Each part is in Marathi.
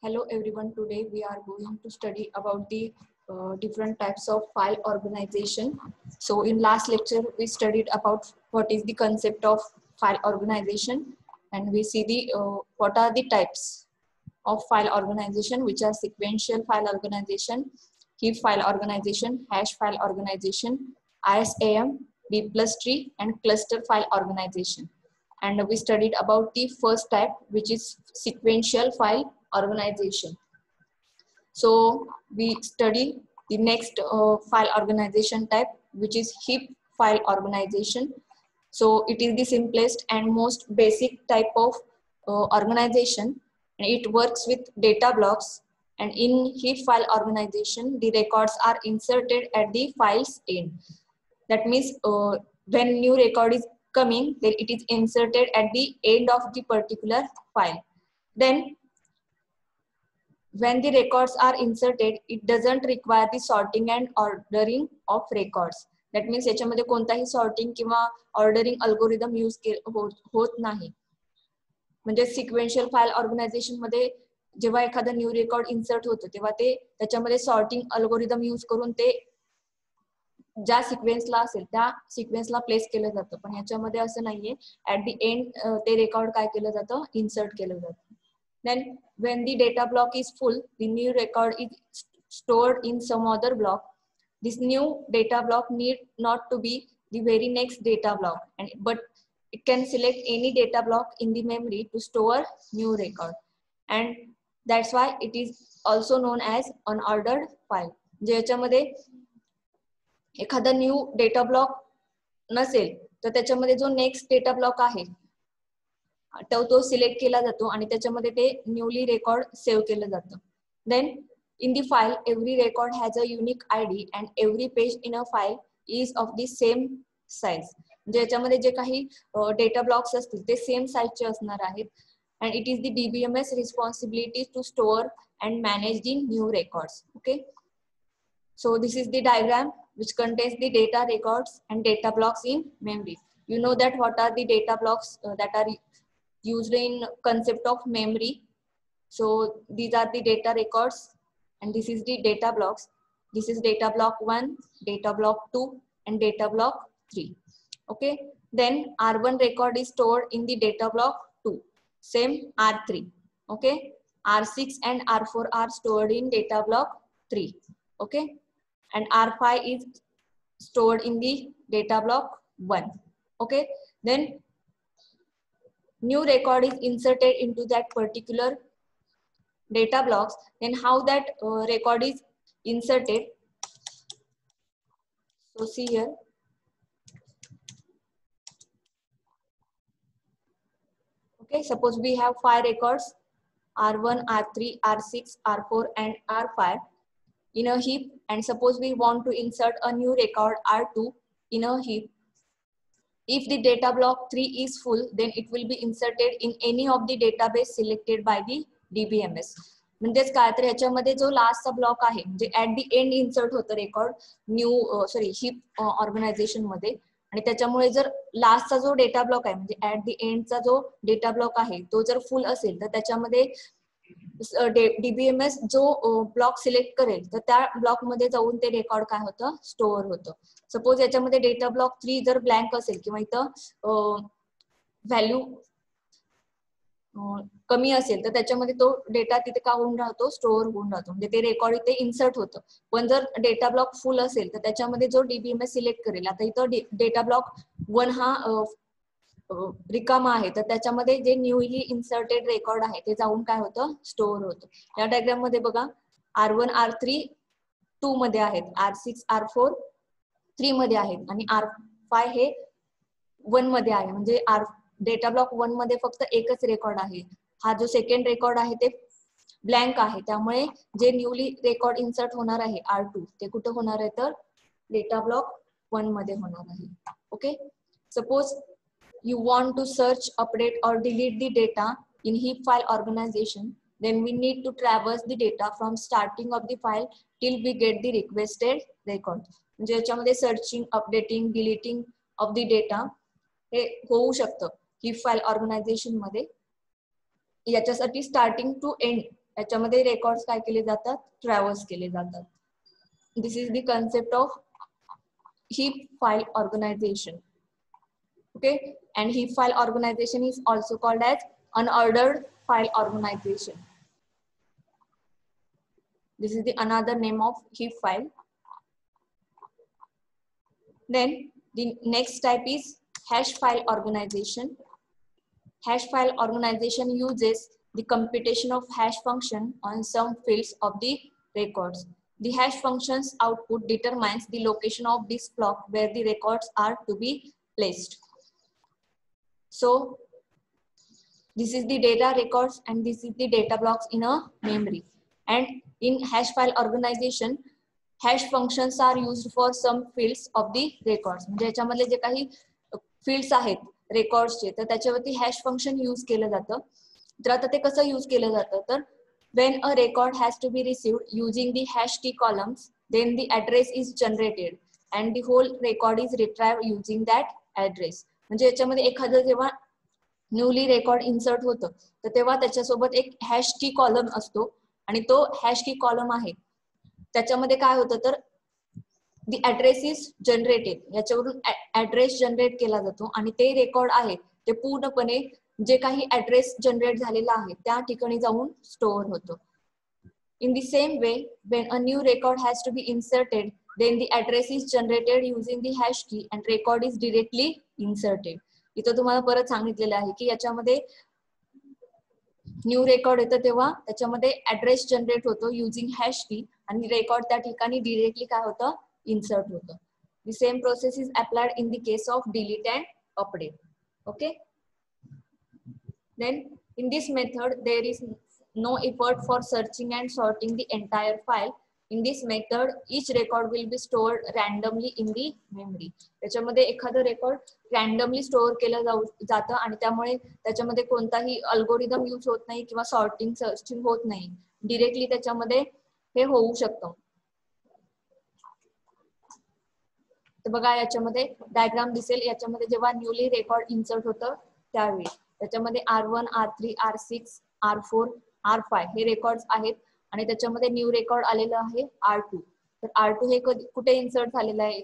Hello everyone, today we are going to study about the different types of file organization. So in last lecture we studied about what is the concept of file organization, and we see the what are the types of file organization, which are sequential file organization, heap file organization, hash file organization, ISAM, B plus tree, and cluster file organization. And we studied about the first type, which is sequential file organization. So we study the next file organization type, which is heap file organization. So it is the simplest and most basic type of organization, and it works with data blocks. And in heap file organization, the records are inserted at the file's end. That means when new record is coming, then it is inserted at the end of the particular file. Then when the records are inserted, it doesn't require the sorting and ordering of records. That means याच्यामध्ये कोणताही sorting किंवा ordering algorithm use होत नाही. म्हणजे सिक्वेन्शियल फाईल ऑर्गनायझेशन मध्ये जेव्हा एखादा न्यू रेकॉर्ड इन्सर्ट होतो तेव्हा ते त्याच्यामध्ये सॉर्टिंग अल्गोरिदम यूज करून ते ज्या सिक्वेन्सला असेल त्या सिक्वेन्सला प्लेस केलं जातं. पण याच्यामध्ये असं नाहीये. ऍट द एंड ते रेकॉर्ड काय केलं जातं, इन्सर्ट केलं जातं. Then when the data block is full, the new record is stored in some other block. This new data block need not to be the very next data block, but it can select any data block in the memory to store new record. And that's why it is also known as unordered file. जे याच्यामध्ये एखादा न्यू डेटा ब्लॉक नसेल तर त्याच्यामध्ये जो नेक्स्ट डेटा ब्लॉक आहे तो सिलेक्ट केला जातो आणि त्याच्यामध्ये ते न्यूली रेकॉर्ड सेव्ह केलं जातं. Then in the file every record has a unique ID and every page in a file is of the same size. म्हणजे याच्यामध्ये जे काही डेटा ब्लॉक्स असतील ते सेम साईजचे असणार आहेत. And it is the DBMS responsibility to store and manage the new records. Okay, so this is the diagram which contains the data records and data blocks in memory. You know that what are the data blocks that are used in concept of memory. So these are the data records and this is the data blocks. This is data block 1, data block 2 and data block 3. Okay, then R1 record is stored in the data block 2, same R3. Okay, R6 and R4 are stored in data block 3. Okay, and R5 is stored in the data block 1. Okay, then new record is inserted into that particular data blocks. Then how that record is inserted, so see here. Okay, suppose we have 5 records, R1, R3, R6, R4 and R5 in a heap, and suppose we want to insert a new record R2 in a heap. If the data block 3 is full, then it will be inserted in any of the database selected by the DBMS. म्हणजेच काय तर याच्यामध्ये जो लास्टचा ब्लॉक आहे म्हणजे ऍट द एंड इन्सर्ट होतं रेकॉर्ड न्यू हिप ऑर्गनायझेशन मध्ये, आणि त्याच्यामुळे जर लास्टचा जो डेटा ब्लॉक आहे म्हणजे ऍट द एंडचा जो डेटा ब्लॉक आहे तो जर फुल असेल तर त्याच्यामध्ये DBMS जो ब्लॉक सिलेक्ट करेल तर त्या ब्लॉक मध्ये जाऊन ते रेकॉर्ड काय होतं, स्टोअर होतं. सपोज याच्यामध्ये डेटा ब्लॉक 3 जर ब्लँक असेल किंवा इथं व्हॅल्यू कमी असेल तर त्याच्यामध्ये तो डेटा तिथे का होऊन राहतो, स्टोअर होऊन राहतो. म्हणजे ते रेकॉर्ड इथे इन्सर्ट होतं. पण जर डेटा ब्लॉक फुल असेल तर त्याच्यामध्ये जो DBMS सिलेक्ट करेल, आता इथं डेटा ब्लॉक 1 हा रिकामा आहे तर त्याच्यामध्ये जे न्यूली इन्सर्टेड रेकॉर्ड आहे ते जाऊन काय होतं, स्टोअर होतं. या डायग्राम मध्ये बघा R1, R3 2 मध्ये आहेत, R6, R4 3 मध्ये आहेत आणि R5 हे 1 मध्ये आहे. म्हणजे डेटा ब्लॉक 1 मध्ये फक्त एकच रेकॉर्ड आहे. हा जो सेकंड रेकॉर्ड आहे ते ब्लँक आहे. त्यामुळे जे न्यूली रेकॉर्ड इन्सर्ट होणार आहे R2 ते कुठे होणार आहे तर डेटा ब्लॉक 1 मध्ये होणार आहे. Okay, suppose you want to search, update or delete the data in heap file organization, then we need to traverse the data from starting of the file till we get the requested record. म्हणजे याच्यामध्ये searching, updating, deleting of the data हे होऊ शकतं heap file organization मध्ये. याच्यासाठी स्टार्टिंग टू एंड याच्यामध्ये रेकॉर्ड्स काय केले जातात, ट्रॅव्हर्स केले जातात. This is the concept of heap file organization. Okay, and heap file organization is also called as unordered file organization. This is the another name of heap file. Then the next type is hash file organization. Hash file organization uses the computation of hash function on some fields of the records. The hash function's output determines the location of this block where the records are to be placed. So this is the data records and this is the data blocks in a memory. And in hash file organization, hash functions are used for some fields of the records. म्हणजे याच्यामधले जे काही fields आहेत रेकॉर्ड्सचे तर त्याच्यावरती हॅश फंक्शन यूज केलं जातं. तर आता ते कसं यूज केलं जातं तर when a record has to be received using the hash key columns, then the address is generated and the whole record is retrieved using that address. म्हणजे याच्यामध्ये एखादं जेव्हा न्यूली रेकॉर्ड इन्सर्ट होतं तर तेव्हा त्याच्यासोबत एक हॅश की कॉलम असतो आणि तो हॅश की कॉलम आहे त्याच्यामध्ये काय होतं तर the address is generated, याच्यावरून ऍड्रेस जनरेट केला जातो आणि ते रेकॉर्ड आहे ते पूर्णपणे जे काही ऍड्रेस जनरेट झालेला आहे त्या ठिकाणी जाऊन स्टोअर होतो. In the same way, when a new record has to be inserted, then the address is generated using the hash key and record is directly inserted. इथं तुम्हाला परत सांगितलेलं आहे की याच्यामध्ये न्यू रेकॉर्ड येतं तेव्हा त्याच्यामध्ये ऍड्रेस जनरेट होतो युजिंग हॅश की आणि रेकॉर्ड त्या ठिकाणी डिरेक्टली काय होतं insert होतं. The same process is applied in the case of delete and update. Okay. Then in this method there is no effort for searching and sorting the entire file. In this method each record will be stored randomly in the memory. त्याच्यामध्ये एखादं रेकॉर्ड रॅन्डमली स्टोअर केलं जातं आणि त्यामुळे त्याच्यामध्ये कोणताही अल्गोरिदम यूज होत नाही किंवा सॉर्टिंग सर्चिंग होत नाही. डिरेक्टली त्याच्यामध्ये हे होऊ शकतं. तर बघा याच्यामध्ये डायग्राम दिसेल याच्यामध्ये जेव्हा न्यूली रेकॉर्ड इन्सर्ट होतं त्यावेळी त्याच्यामध्ये R1, R3, R6, R4, R5 हे रेकॉर्ड्स आहेत आणि त्याच्यामध्ये न्यू रेकॉर्ड आलेलं आहे R2. तर R2 हे कुठे इन्सर्ट झालेलं आहे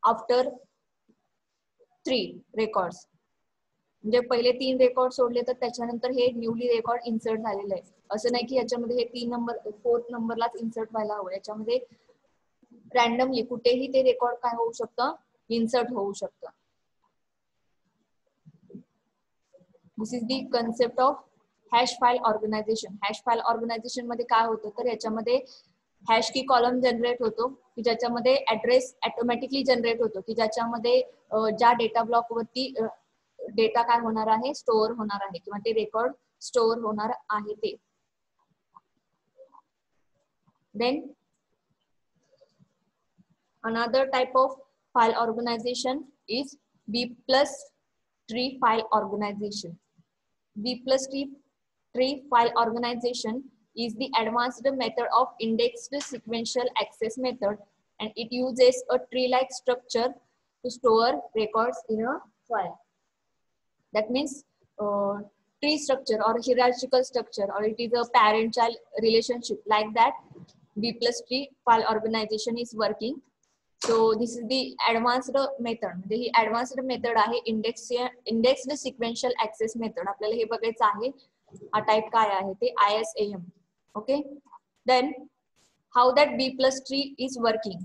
आफ्टर 3 रेकॉर्ड्स म्हणजे पहिले 3 रेकॉर्ड सोडले तर त्याच्यानंतर हे न्यूली रेकॉर्ड इन्सर्ट झालेलं आहे. असं नाही की याच्यामध्ये हे 3 नंबर 4th नंबरलाच इन्सर्ट व्हायला हवं. याच्यामध्ये रॅन्डमली कुठेही ते रेकॉर्ड काय होऊ शकतं इन्सर्ट होऊ शकतं. This is the concept of hash file organization. Hash file organization मध्ये काय होतं तर याच्यामध्ये हॅश की कॉलम जनरेट होतो की ज्याच्यामध्ये ऍड्रेस ऑटोमॅटिकली जनरेट होतो की ज्याच्यामध्ये ज्या डेटा ब्लॉक वरती डेटा काय होणार आहे स्टोअर होणार आहे किंवा ते रेकॉर्ड स्टोअर होणार आहे ते. Then another type of file organization is B+tree file organization. B+tree file organization is the advanced method of indexed sequential access method and it uses a tree-like structure to store records in a file. That means tree structure or hierarchical structure or it is a parent-child relationship like that. B+tree file organization is working. So this is the advanced method. म्हणजे ही advanced method आहे indexed sequential access method. आपल्याला हे बघायचं आहे हा टाइप काय आहे ते ISAM. Okay. Then how that B+tree is working.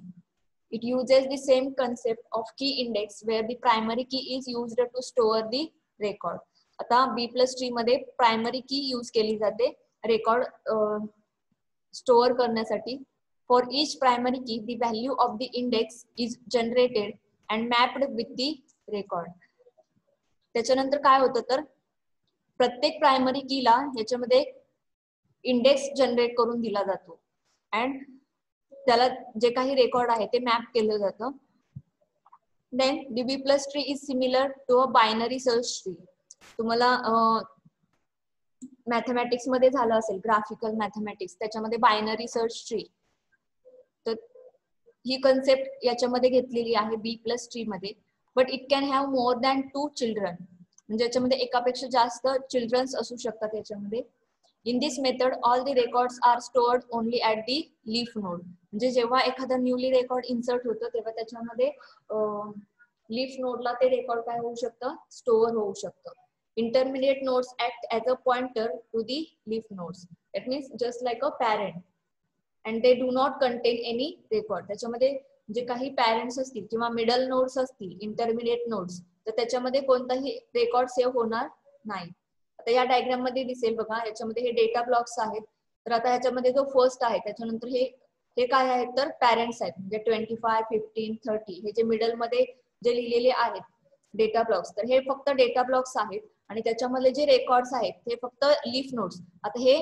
It uses the same concept of key index where the primary key is used to store the record. आता B+tree मध्ये primary key यूज केली जाते रेकॉर्ड स्टोअर करण्यासाठी. For each primary key, the value of the index is generated and mapped with the record. त्याच्यानंतर काय होतं तर प्रत्येक प्रायमरी कीला याच्यामध्ये इंडेक्स जनरेट करून दिला जातो and त्याला जे काही रेकॉर्ड आहे ते मॅप केलं जातं. Then the B+tree is similar to a binary search tree. तुम्हाला मॅथमॅटिक्स मध्ये झालं असेल ग्राफिकल मॅथमॅटिक्स त्याच्यामध्ये बायनरी सर्च ट्री. तर ही कन्सेप्ट याच्यामध्ये घेतलेली आहे B+tree मध्ये. But it can have more than 2 children म्हणजे याच्यामध्ये एकापेक्षा जास्त चिल्ड्रन्स असू शकतात याच्यामध्ये. In this method all the records are stored only at the leaf node. म्हणजे जेव्हा एखादा न्यूली रेकॉर्ड इन्सर्ट होतं तेव्हा त्याच्यामध्ये लीफ नोडला ते रेकॉर्ड काय होऊ शकतं, स्टोअर होऊ शकतं. Intermediate nodes act as a pointer to the leaf nodes. That means just like a parent and they do not contain any record. त्याच्यामध्ये जे काही पॅरेंट्स असतील किंवा मिडल नोड्स असतील, इंटरमिडिएट नोड्स, तर त्याच्यामध्ये कोणताही रेकॉर्ड सेव्ह होणार नाही. आता या डायग्राम मध्ये दिसेल बघा, याच्यामध्ये हे डेटा ब्लॉक्स आहेत. तर आता ह्याच्यामध्ये जो फर्स्ट आहे त्याच्यानंतर हे काय आहेत तर पॅरेंट्स आहेत, म्हणजे 25, 15, 30 हे जे मिडल मध्ये जे लिहिलेले आहेत डेटा ब्लॉक्स, तर हे फक्त डेटा ब्लॉक्स आहेत. आणि त्याच्यामध्ये जे रेकॉर्ड्स आहेत हे फक्त लीफ नोड्स. आता हे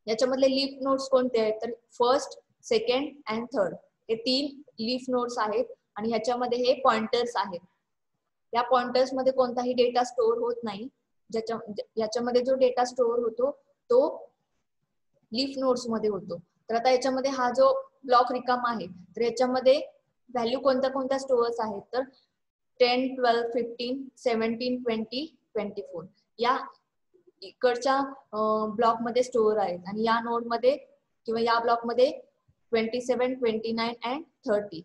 याच्यामधले लीफ नोड्स कोणते आहेत तर फर्स्ट, सेकंड अँड थर्ड हे 3 लीफ नोड्स आहेत. आणि ह्याच्यामध्ये हे पॉइंटर्स आहेत. या पॉइंटर्स मध्ये कोणताही डेटा स्टोअर होत नाही. याच्यामध्ये जो डेटा स्टोअर होतो तो लीफ नोड्स मध्ये होतो. तर आता याच्यामध्ये हा जो ब्लॉक रिकामा आहे तर याच्यामध्ये व्हॅल्यू कोणत्या कोणत्या स्टोअर्स आहेत तर 10, 12, 15, 17, 20, 24 या इकडच्या ब्लॉक मध्ये स्टोअर आहेत. आणि या नोड मध्ये किंवा या ब्लॉक मध्ये 27, 29 अँड 30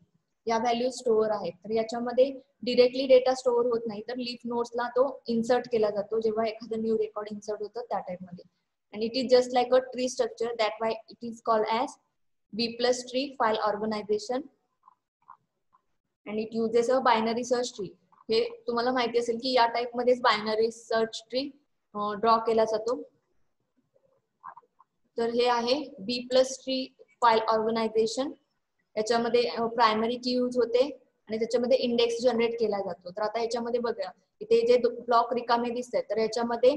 या व्हॅल्यू स्टोअर आहेत. तर याच्यामध्ये डिरेक्टली डेटा स्टोअर होत नाही, तर लीफ नोड्सला तो इन्सर्ट केला जातो जेव्हा एखादं न्यू रेकॉर्ड इन्सर्ट होतं त्या टाइप मध्ये. And it is just like a tree structure, that why it is called as B plus tree file organization, and it uses a binary search tree. हे तुम्हाला माहिती असेल की या टाइप मध्येच बायनरी सर्च ट्री ड्रॉ केला जातो. तर हे आहे B plus tree file organization. याच्यामध्ये प्रायमरी की यूज होते आणि त्याच्यामध्ये इंडेक्स जनरेट केला जातो. तर आता याच्यामध्ये बघा इथे जे ब्लॉक रिकामे दिसतात तर याच्यामध्ये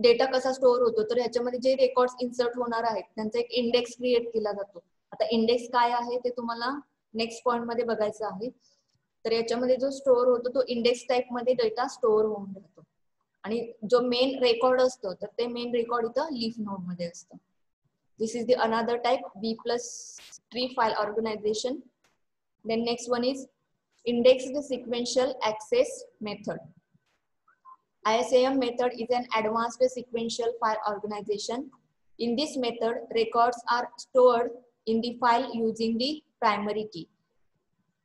डेटा कसा स्टोअर होतो तर याच्यामध्ये जे रेकॉर्ड्स इन्सर्ट होणार आहेत त्यांचा एक इंडेक्स क्रिएट केला जातो. आता इंडेक्स काय आहे ते तुम्हाला नेक्स्ट पॉइंट मध्ये बघायचं आहे. तर याच्यामध्ये जो स्टोअर होतो तो इंडेक्स टाइप मध्ये डेटा स्टोअर होऊन राहतो. आणि जो मेन रेकॉर्ड असतो तर ते मेन रेकॉर्ड इथं लीफ नोड मध्ये असतं. This is the another type B plus tree file organization. Then next one is indexed sequential access method. ISAM method is an advanced sequential file organization. In this method, records are stored in the file using the primary key.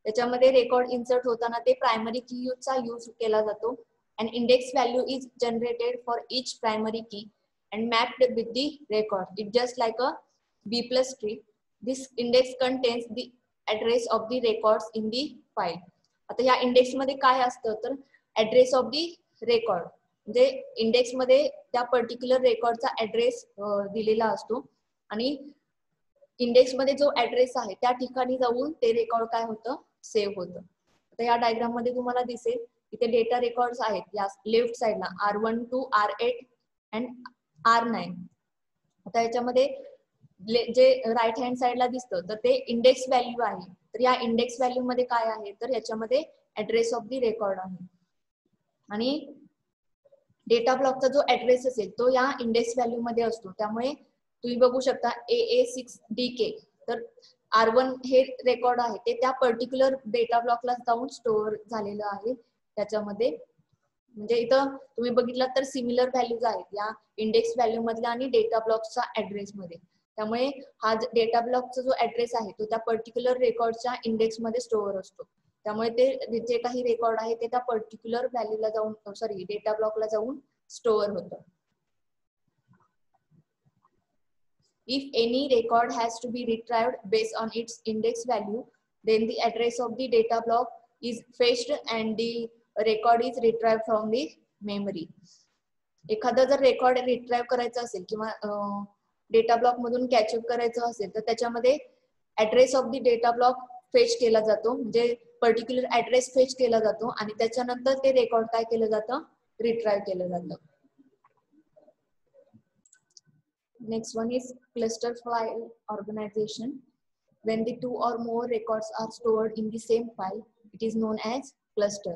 त्याच्यामध्ये रेकॉर्ड इन्सर्ट होताना ते प्रायमरी की चा यूज केला जातो. An index value is generated for each primary key and mapped with the record. It's just like a B plus tree. This index contains the address of the records in the file. आता या इंडेक्स मध्ये काय असतं तर ऍड्रेस ऑफ दी रेकॉर्ड, म्हणजे इंडेक्स मध्ये त्या पर्टिक्युलर रेकॉर्डचा ऍड्रेस दिलेला असतो आणि इंडेक्स मध्ये जो ऍड्रेस आहे त्या ठिकाणी जाऊन ते रेकॉर्ड काय होतं सेव्ह होतं. आता या डायग्राम मध्ये तुम्हाला दिसेल इथे डेटा रेकॉर्ड्स आहेत या लेफ्ट साइडला R1 to R8 and R9. आता याच्यामध्ये जे राईट हँड साइडला दिसतं तर ते इंडेक्स व्हॅल्यू आहे. तर या इंडेक्स व्हॅल्यू मध्ये काय आहे तर याच्यामध्ये ऍड्रेस ऑफ दी रेकॉर्ड आहे. आणि डेटा ब्लॉकचा जो ऍड्रेस असेल तो या इंडेक्स व्हॅल्यू मध्ये असतो. त्यामुळे तुम्ही बघू शकता AA6DK तर R1 हे रेकॉर्ड आहे ते त्या पर्टिक्युलर डेटा ब्लॉकला जाऊन स्टोअर झालेलं आहे त्याच्यामध्ये. म्हणजे इथं तुम्ही बघितलं तर सिमिलर व्हॅल्यूज आहेत या इंडेक्स व्हॅल्यू मधल्या आणि डेटा ब्लॉकच्या ऍड्रेस मध्ये. त्यामुळे हा डेटा ब्लॉकचा जो ऍड्रेस आहे तो त्या पर्टिक्युलर रेकॉर्डच्या इंडेक्स मध्ये स्टोअर असतो. त्यामुळे ते जे काही रेकॉर्ड आहे ते त्या पर्टिक्युलर व्हॅल्यूला जाऊन डेटा ब्लॉकला जाऊन स्टोअर होतं. If any record has to be retrieved based on its index value, then the address of the data block is fetched and the record is retrieved from the memory. एखादा जर रेकॉर्ड रिट्राईव्ह करायचा असेल किंवा डेटा ब्लॉक मधून कॅचअप करायचं असेल तर त्याच्यामध्ये address of the data block fetch केला जातो, म्हणजे पर्टिक्युलर ऍड्रेस फेच केला जातो आणि त्याच्यानंतर ते रेकॉर्ड काय केलं जातं रिट्राईव्ह केलं जातं. Next one is cluster file organization. When the 2 or more records are stored in the same file, it is known as cluster.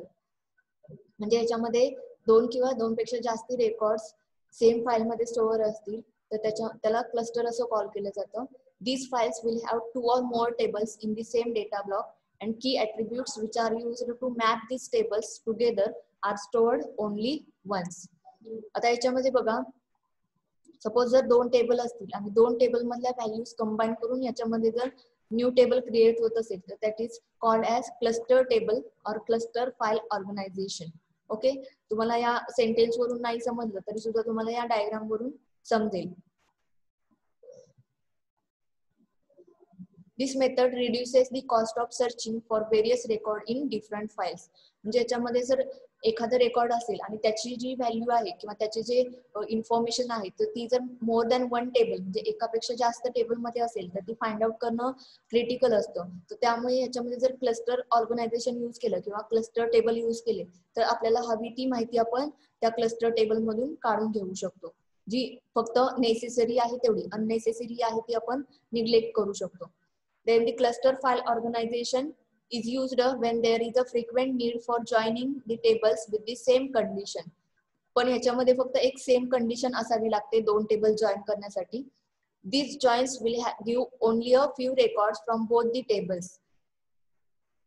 म्हणजे याच्यामध्ये 2 किंवा 2 पेक्षा जास्ती रेकॉर्ड्स सेम फाइल मध्ये स्टोअर असतील तर त्याला क्लस्टर असं कॉल केलं जातं. These files will have 2 or more tables in the same data block and key attributes which are used to map these tables together are stored only once. आता याच्यामध्ये बघा सपोज जर दोन टेबल असतील आणि दोन टेबल मधल्या व्हॅल्यूज कंबाईन करून याच्यामध्ये जर न्यू टेबल क्रिएट होत असेल तर that is called as cluster table और क्लस्टर फाईल ऑर्गनायझेशन. ओके, तुम्हाला या सेंटेन्स वरून नाही समजलं तरी सुद्धा तुम्हाला या डायग्राम वरून समजेल. This method reduces the cost of searching for various record in different files. म्हणजे याच्यामध्ये जर एखादा रेकॉर्ड असेल आणि त्याची जी व्हॅल्यू आहे किंवा त्याचे जे इन्फॉर्मेशन आहे तर ती जर मोर दॅन वन टेबल म्हणजे एकापेक्षा जास्त टेबल मध्ये असेल तर ती फाइंड आउट करणं क्रिटिकल असतं. तर त्यामुळे याच्यामध्ये जर क्लस्टर ऑर्गनायझेशन यूज केलं किंवा क्लस्टर टेबल यूज केले तर आपल्याला हवी ती माहिती आपण त्या क्लस्टर टेबल मधून काढून घेऊ शकतो. जी फक्त नेसेसरी आहे तेवढी, अननेसेसरी आहे ती आपण निग्लेक्ट करू शकतो. Then the cluster file organization is used when there is a frequent need for joining the tables with the same condition. पण ह्याच्यामध्ये फक्त एक सेम कंडिशन असावी लागते दोन टेबल जॉइन करण्यासाठी. These joins will give only a few records from both the tables.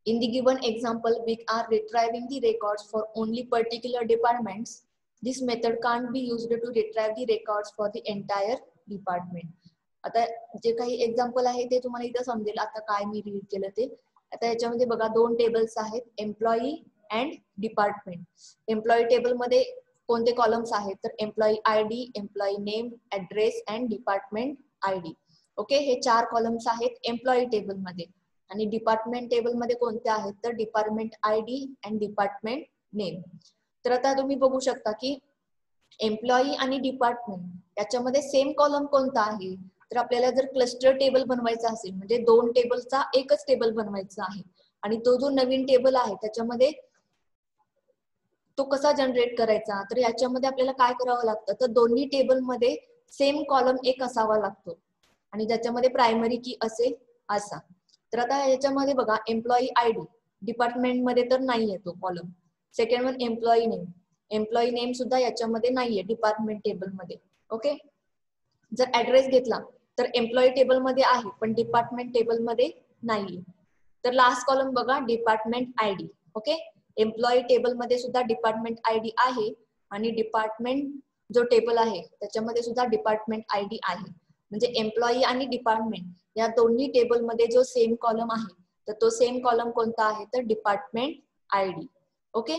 In the given example, we are retrieving the records for only particular departments. This method can't be used to retrieve the records for the entire department. आता जे काही एक्झाम्पल आहे ते तुम्हाला इथं समजेल आता काय मी रीड केलं ते. आता याच्यामध्ये बघा दोन टेबल्स आहेत, employee and department. Employee table मध्ये कोणते कॉलम्स आहेत तर employee ID, employee name, address and department ID. Okay, हे चार कॉलम्स आहेत एम्प्लॉई टेबल मध्ये. आणि डिपार्टमेंट टेबल मध्ये कोणते आहेत तर department ID and department name. तर आता तुम्ही बघू शकता की एम्प्लॉई आणि डिपार्टमेंट याच्यामध्ये सेम कॉलम कोणता आहे तर आपल्याला जर क्लस्टर टेबल बनवायचा असेल म्हणजे दोन टेबलचा एकच टेबल बनवायचा आहे आणि तो जो नवीन टेबल आहे त्याच्यामध्ये तो कसा जनरेट करायचा तर याच्यामध्ये आपल्याला काय करावं लागतं तर दोन्ही टेबल मध्ये सेम कॉलम एक असावा लागतो आणि ज्याच्यामध्ये प्रायमरी की असेल असा. तर आता याच्यामध्ये बघा एम्प्लॉई आयडी डिपार्टमेंट मध्ये तर नाहीये तो column. Second one employee name, employee name सुद्धा याच्यामध्ये नाहीये डिपार्टमेंट टेबल मध्ये. ओके, जर ऍड्रेस घेतला तर एम्प्लॉई टेबल मध्ये आहे पण डिपार्टमेंट टेबल मध्ये नाहीये. तर लास्ट कॉलम बघा department ID. Okay, employee table मध्ये सुद्धा डिपार्टमेंट आयडी आहे आणि डिपार्टमेंट जो टेबल आहे त्याच्यामध्ये सुद्धा डिपार्टमेंट आयडी आहे. म्हणजे एम्प्लॉई आणि डिपार्टमेंट या दोन्ही टेबल मध्ये जो सेम कॉलम आहे तर तो सेम कॉलम कोणता आहे तर डिपार्टमेंट आयडी. ओके,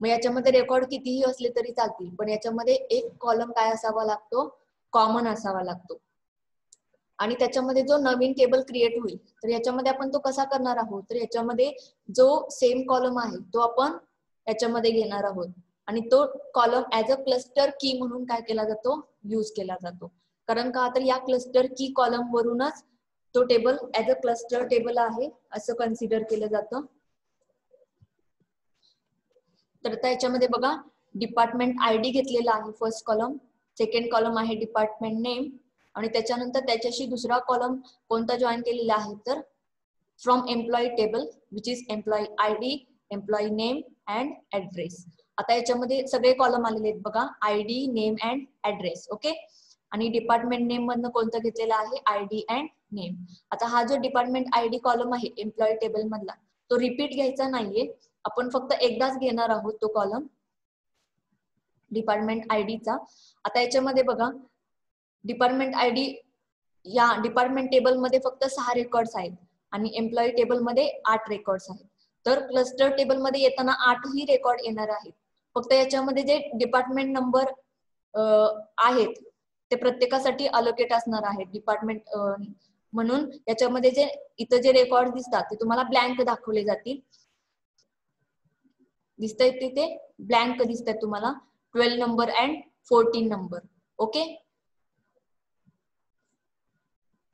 मग याच्यामध्ये रेकॉर्ड कितीही असले तरी चालतील पण याच्यामध्ये एक कॉलम काय असावा लागतो कॉमन असावा लागतो. आणि त्याच्यामध्ये जो नवीन टेबल क्रिएट होईल तर याच्यामध्ये आपण तो कसा करणार आहोत तर याच्यामध्ये जो सेम कॉलम आहे तो आपण याच्यामध्ये घेणार आहोत आणि तो कॉलम ऍज अ क्लस्टर की म्हणून काय केला जातो यूज केला जातो. कारण का तर या क्लस्टर की कॉलम वरूनच तो table as a cluster table आहे असं कन्सिडर केलं जातं. तर आता याच्यामध्ये बघा डिपार्टमेंट आयडी घेतलेला आहे फर्स्ट कॉलम, सेकंड कॉलम आहे डिपार्टमेंट नेम आणि त्याच्यानंतर त्याच्याशी दुसरा कॉलम कोणता जॉईन केलेला आहे तर from employee table which is employee ID, employee name and address. आता याच्यामध्ये सगळे कॉलम आलेले आहेत बघा ID, name and address. Okay, आणि डिपार्टमेंट नेम मधनं कोणतं घेतलेलं आहे आयडी अँड नेम. आता हा जो डिपार्टमेंट आयडी कॉलम आहे एम्प्लॉई टेबल मधला तो रिपीट घ्यायचा नाहीये, आपण फक्त एकदाच घेणार आहोत तो कॉलम डिपार्टमेंट आयडीचा. आता याच्यामध्ये बघा डिपार्टमेंट आयडी या डिपार्टमेंट टेबल मध्ये फक्त 6 रेकॉर्ड्स आहेत आणि एम्प्लॉई टेबल मध्ये 8 रेकॉर्ड्स आहेत. तर क्लस्टर टेबल मध्ये येताना 8 ही रेकॉर्ड येणार आहेत. फक्त याच्यामध्ये जे डिपार्टमेंट नंबर आहेत ते प्रत्येकासाठी अलोकेट असणार आहेत डिपार्टमेंट म्हणून याच्यामध्ये जे इथं जे रेकॉर्ड दिसतात ते तुम्हाला ब्लँक दाखवले जातील. दिसतंय तिथे ब्लँक दिसतात तुम्हाला 12 नंबर अँड 14 नंबर. ओके,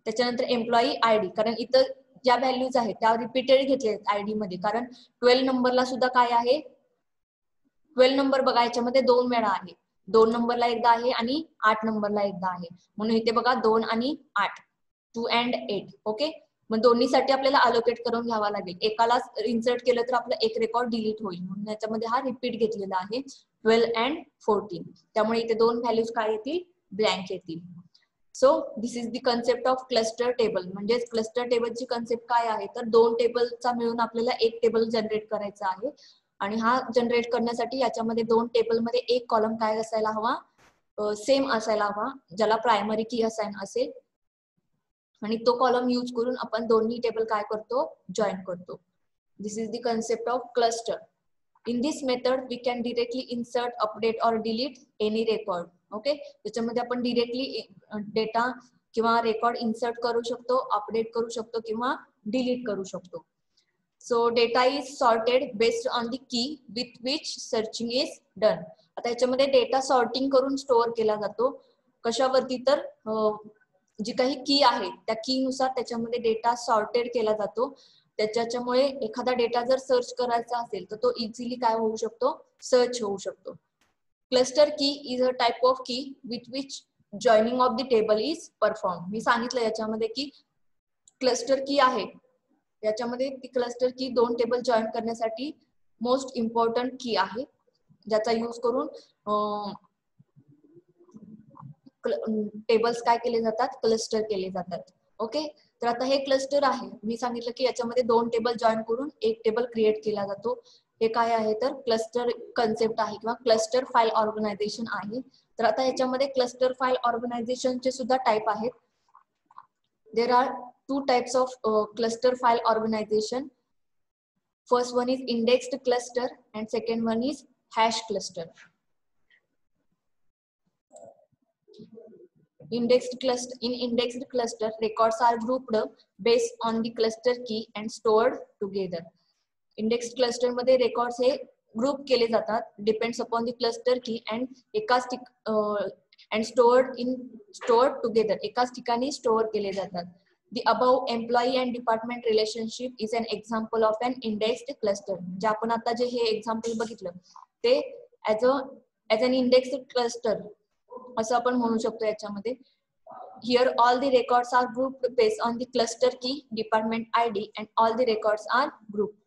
त्याच्यानंतर एम्प्लॉई आयडी कारण इथं ज्या व्हॅल्यूज आहेत त्या रिपीटेड घेतले आहेत आयडी मध्ये कारण 12 नंबरला सुद्धा काय आहे 12 नंबर बघा याच्यामध्ये 2 वेळा आहे, 2 नंबरला एकदा आहे आणि 8 नंबरला एकदा आहे म्हणून इथे बघा 2 आणि 8 2 and 8. ओके, मग दोन्हीसाठी आपल्याला अलोकेट करून घ्यावा लागेल. एकाला इन्सर्ट केलं तर आपलं एक रेकॉर्ड डिलीट होईल म्हणून याच्यामध्ये हा रिपीट घेतलेला आहे 12 and 14. त्यामुळे इथे 2 व्हॅल्यूज काय येतील ब्लँक येतील. So this is the concept of cluster table. म्हणजे क्लस्टर टेबलची कन्सेप्ट काय आहे तर 2 टेबलचा मिळून आपल्याला एक टेबल जनरेट करायचा आहे आणि हा जनरेट करण्यासाठी याच्यामध्ये 2 टेबल मध्ये एक कॉलम काय असायला हवा सेम असायला हवा, ज्याला प्रायमरी की असाइन असेल, आणि तो कॉलम यूज करून आपण दोन्ही टेबल काय करतो, जॉईन करतो. This is the concept of cluster. In this method we can directly insert, update or delete any record. Okay, त्याच्यामध्ये आपण डिरेक्टली डेटा किंवा रेकॉर्ड इन्सर्ट करू शकतो, अपडेट करू शकतो किंवा डिलीट करू शकतो. So data is sorted based on the key with which searching is done. आता याच्यामध्ये डेटा सॉर्टिंग करून स्टोअर केला जातो. कशावरती तर जी काही की आहे त्या की नुसार त्याच्यामध्ये डेटा सॉर्टेड केला जातो. त्याच्यामुळे एखादा डेटा जर सर्च करायचा असेल तर तो इझिली काय होऊ शकतो, सर्च होऊ शकतो. Cluster key is a type of key with which joining of the table is perform. मी सांगितलं याच्यामध्ये की क्लस्टर की आहे, याच्यामध्ये ती क्लस्टर की दोन टेबल जॉईन करण्यासाठी मोस्ट इम्पॉर्टंट की आहे, ज्याचा यूज करून टेबल्स काय केले जातात, क्लस्टर केले जातात. ओके, तर आता हे क्लस्टर आहे. मी सांगितलं की याच्यामध्ये दोन टेबल जॉईन करून एक टेबल क्रिएट केला जातो. हे काय आहे तर क्लस्टर कन्सेप्ट आहे किंवा क्लस्टर फाईल ऑर्गनायझेशन आहे. तर आता याच्यामध्ये क्लस्टर फाईल ऑर्गनायझेशनचे सुद्धा टाइप आहेत. There are two types of cluster file organization. First one is indexed cluster and second one is hash cluster. In indexed cluster, records are grouped based on the cluster key and stored together. Indexed cluster मध्ये records हे group केले जातात depends upon the cluster key and and stored together. एकाच ठिकाणी store केले जातात. The above employee and department relationship is an example of an indexed cluster. जे आपण आता जे हे example बघितलं ते as an indexed cluster असं आपण म्हणू शकतो याच्यामध्ये. Here all the records are grouped based on the cluster key, department ID and all the records are grouped.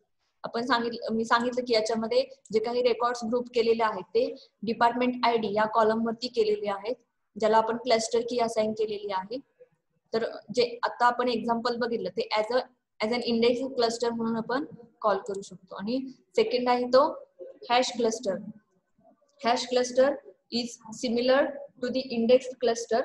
मी सांगितलं की याच्यामध्ये जे काही रेकॉर्ड्स ग्रुप केलेले आहेत ते डिपार्टमेंट आयडी या कॉलम वरती केलेले आहेत, ज्याला आपण क्लस्टर की असाइन केलेली आहे. तर जे आता आपण एक्झाम्पल बघितलं ते ऍज अन इंडेक्स क्लस्टर म्हणून आपण कॉल करू शकतो. आणि सेकंड आहे तो hash cluster. Hash cluster is similar to the index cluster.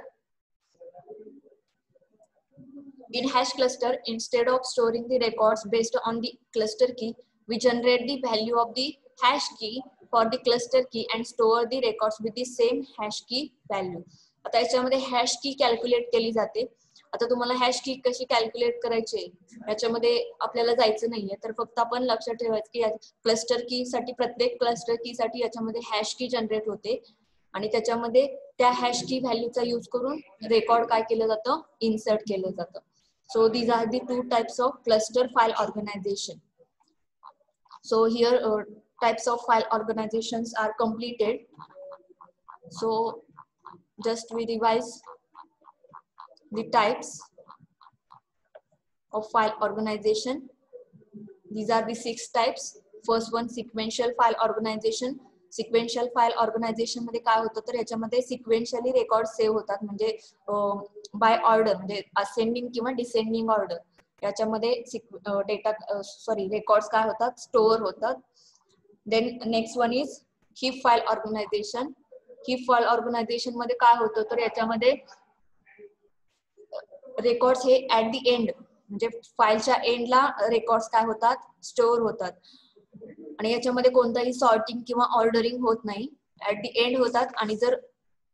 In hash cluster, instead of storing the records based on the cluster key, we generate the value of the hash key for the cluster key and store the records with the same hash key value. आता याच्यामध्ये हॅश की कॅल्क्युलेट केली जाते. आता तुम्हाला हॅश की कशी कॅल्क्युलेट करायची याच्यामध्ये आपल्याला जायचं नाहीये, तर फक्त आपण लक्षात ठेवायचं की क्लस्टर की साठी प्रत्येक क्लस्टर की साठी याच्यामध्ये हॅश की जनरेट होते आणि त्याच्यामध्ये त्या हॅश की व्हॅल्यूचा यूज करून रेकॉर्ड काय केलं जातं, इन्सर्ट केलं जातं. So these are the two types of cluster file organization. So here types of file organizations are completed. So just we revise the types of file organization. These are the 6 types. First one, sequential file organization. Sequential file organization मध्ये काय होतं तर याच्यामध्ये सिक्वेन्शियली रेकॉर्ड सेव्ह होतात, म्हणजे बाय ऑर्डर, म्हणजे असेंडिंग किंवा डिसेंडिंग ऑर्डर याच्यामध्ये रेकॉर्ड्स काय होतात, स्टोअर होतात. Then next one is heap file organization. Heap file organization मध्ये काय होतं तर याच्यामध्ये रेकॉर्ड्स हे ऍट द एंड, म्हणजे फाईलच्या एंडला रेकॉर्ड्स काय होतात, स्टोअर होतात. आणि याच्यामध्ये कोणताही सॉर्टिंग किंवा ऑर्डरिंग होत नाही, ऍट द एंड होतात. आणि जर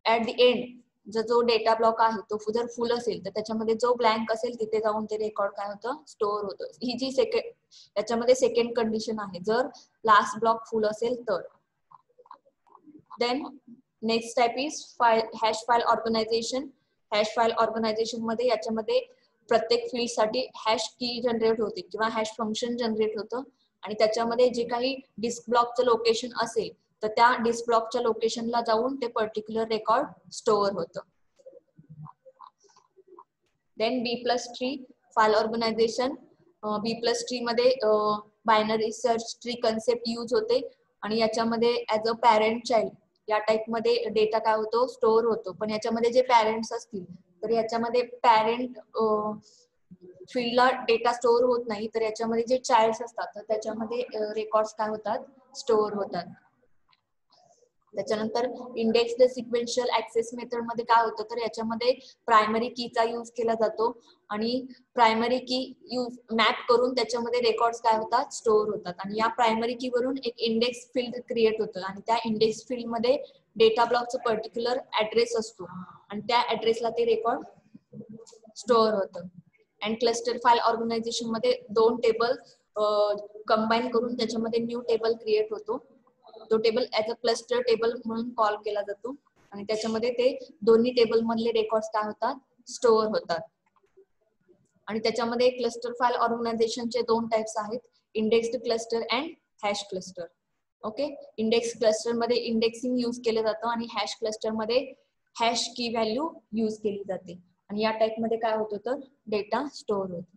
ऍट द एंड जो डेटा ब्लॉक आहे तो जर फुल असेल तर त्याच्यामध्ये जो ब्लँक असेल तिथे जाऊन ते रेकॉर्ड काय होतं, स्टोअर होतं. ही जी याच्यामध्ये सेकंड कंडिशन आहे, जर लास्ट ब्लॉक फुल असेल तर. Then next type is hash file organization. Hash file organization मध्ये याच्यामध्ये प्रत्येक फील्ड साठी हॅश की जनरेट होते किंवा हॅश फंक्शन जनरेट होतं आणि त्याच्यामध्ये जे काही डिस्क ब्लॉकचं लोकेशन असेल तर त्या डिस्क ब्लॉकच्या लोकेशनला जाऊन ते पर्टिक्युलर रेकॉर्ड स्टोअर होतं. Then B+3 file organization. B+3 मध्ये binary search tree concept use होते आणि याच्यामध्ये ऍज अ पॅरेंट चाइल्ड या टाइप मध्ये डेटा काय होतो, स्टोअर होतो. पण याच्यामध्ये जे पॅरेंट्स असतील तर याच्यामध्ये पॅरेंट फील्डला डेटा स्टोअर होत नाही, तर याच्यामध्ये जे चाइल्ड्स असतात तर त्याच्यामध्ये रेकॉर्ड्स काय होतात, स्टोअर होतात. त्याच्यानंतर इंडेक्स्ड सिक्वेन्शियल ऍक्सेस मेथड मध्ये काय होतं तर याच्यामध्ये प्रायमरी कीचा यूज केला जातो आणि प्रायमरी की यूज मॅप करून त्याच्यामध्ये रेकॉर्ड्स काय होतात स्टोअर होतात आणि या प्रायमरी की वरून एक इंडेक्स फील्ड क्रिएट होतं आणि त्या इंडेक्स फील्ड मध्ये डेटा ब्लॉकचं पर्टिक्युलर ऍड्रेस असतो आणि त्या ऍड्रेसला ते रेकॉर्ड स्टोअर होतं. अँड क्लस्टर फाईल ऑर्गनायझेशन मध्ये दोन टेबल कंबाईन करून त्याच्यामध्ये न्यू टेबल क्रिएट होतो. तो table as a cluster table म्हणून कॉल केला जातो आणि त्याच्यामध्ये ते दोन्ही टेबल मधले रेकॉर्ड्स काय होतात स्टोअर होतात. आणि त्याच्यामध्ये क्लस्टर फाईल ऑर्गनायझेशनचे दोन टाइप्स आहेत, indexed cluster and hash cluster. Okay, index cluster मध्ये इंडेक्सिंग यूज केलं जातं आणि हॅश क्लस्टर मध्ये हॅश की व्हॅल्यू यूज केली जाते आणि या टाइप मध्ये काय होतं तर डेटा स्टोअर होतो.